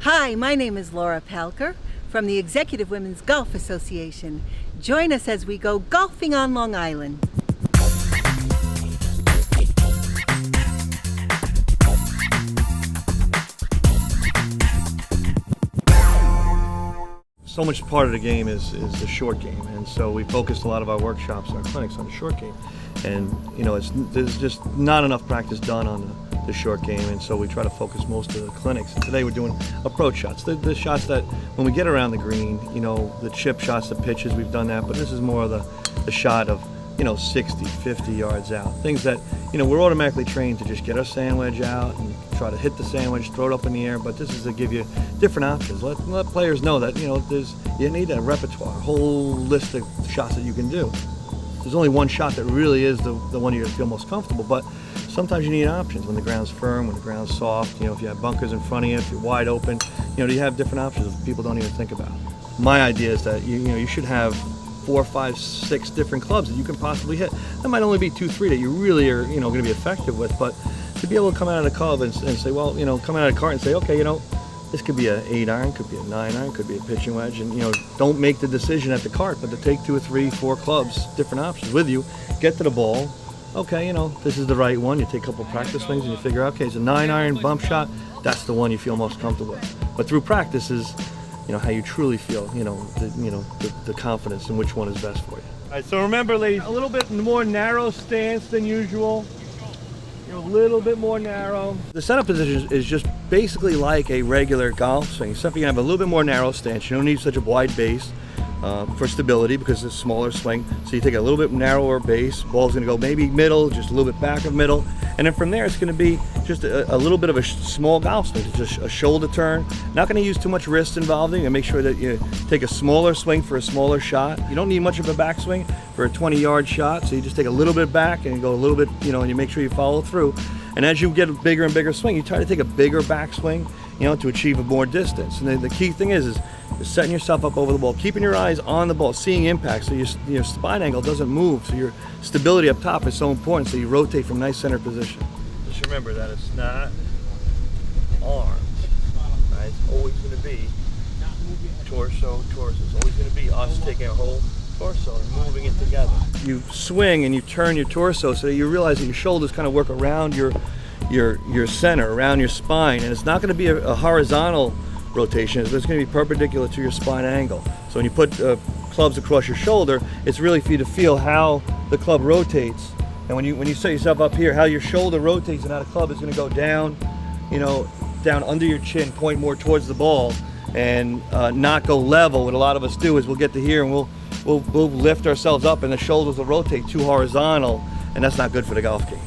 Hi, my name is Laura Palker from the Executive Women's Golf Association. Join us as we go golfing on Long Island. So much part of the game is the short game, and so we focused a lot of our workshops, our clinics on the short game. And there's just not enough practice done on the short game, and so we try to focus most of the clinics. And today we're doing approach shots, the shots that when we get around the green, the chip shots, the pitches, we've done that, but this is more of the shot of 60, 50 yards out. Things that, we're automatically trained to just get our sandwich out and try to hit the sandwich, throw it up in the air, but this is to give you different options. Let players know that, you need a repertoire, a whole list of shots that you can do. There's only one shot that really is the one you're gonna feel most comfortable, but sometimes you need options when the ground's firm, when the ground's soft, if you have bunkers in front of you, if you're wide open, you have different options that people don't even think about. My idea is that you should have 4, 5, 6 different clubs that you can possibly hit. That might only be 2, 3 that you really are going to be effective with, but to be able to come out of the club and say, well, come out of the cart and say, okay, this could be an 8 iron, could be a 9 iron, could be a pitching wedge, and don't make the decision at the cart, but to take 2 or 3, 4 clubs, different options with you, get to the ball. Okay, this is the right one. You take a couple practice swings and you figure out, okay, it's a 9 iron bump shot. That's the one you feel most comfortable with. But through practice is how you truly feel, the confidence in which one is best for you. All right, so remember, ladies, a little bit more narrow stance than usual. A little bit more narrow. The setup position is just basically like a regular golf swing, except you can have a little bit more narrow stance. You don't need such a wide base for stability because it's a smaller swing. So you take a little bit narrower base. Ball's going to go maybe middle, just a little bit back of middle, and then from there it's going to be just a little bit of a small golf swing. It's just a shoulder turn. Not going to use too much wrist involved in it, and make sure that you take a smaller swing for a smaller shot. You don't need much of a backswing for a 20-yard shot, so you just take a little bit back and go a little bit, and you make sure you follow through. And as you get a bigger and bigger swing, you try to take a bigger backswing, to achieve a more distance. And the key thing is setting yourself up over the ball, keeping your eyes on the ball, seeing impact, so your spine angle doesn't move. So your stability up top is so important. So you rotate from nice center position. Just remember that it's not arms, right? It's always going to be torso. It's always going to be us taking a whole torso and moving it together. You swing and you turn your torso so that you realize that your shoulders kind of work around your center, around your spine, and it's not going to be a horizontal rotation. It's going to be perpendicular to your spine angle. So when you put clubs across your shoulder, it's really for you to feel how the club rotates. And when you set yourself up here, how your shoulder rotates and how the club is going to go down, down under your chin, point more towards the ball, and not go level. What a lot of us do is we'll get to here and we'll lift ourselves up and the shoulders will rotate too horizontal, and that's not good for the golf game.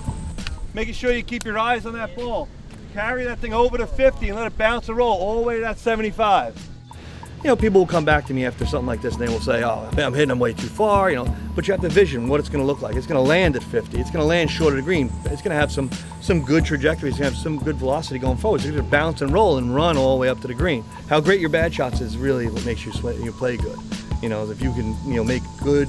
Making sure you keep your eyes on that ball. Carry that thing over to 50 and let it bounce and roll all the way to that 75. People will come back to me after something like this and they will say, oh, I'm hitting them way too far, but you have to vision what it's going to look like. It's going to land at 50. It's going to land short of the green. It's going to have some good trajectory. It's going to have some good velocity going forward. It's going to bounce and roll and run all the way up to the green. How great your bad shots is really what makes you play good. If you can, make good,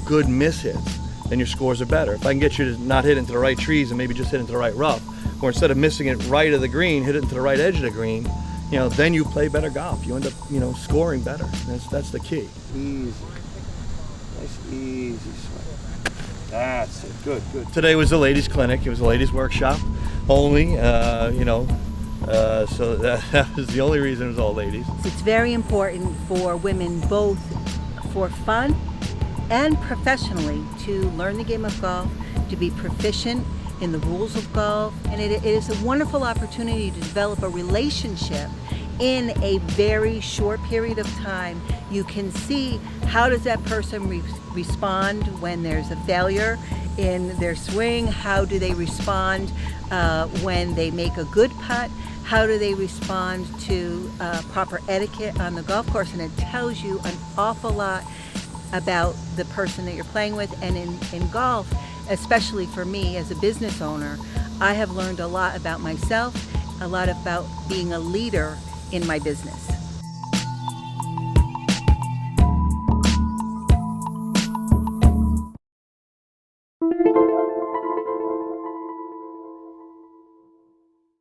good miss hits, then your scores are better. If I can get you to not hit into the right trees and maybe just hit into the right rough, or instead of missing it right of the green, hit it into the right edge of the green, then you play better golf. You end up, scoring better. That's the key. Easy. Nice, easy swing. That's it. Good. Today was a ladies' clinic. It was a ladies' workshop only, so that was the only reason it was all ladies. It's very important for women, both for fun and professionally, to learn the game of golf, to be proficient in the rules of golf, and it is a wonderful opportunity to develop a relationship in a very short period of time. You can see how does that person respond when there's a failure in their swing, how do they respond when they make a good putt, how do they respond to proper etiquette on the golf course, and it tells you an awful lot about the person that you're playing with. And in golf, especially for me as a business owner, I have learned a lot about myself, a lot about being a leader in my business.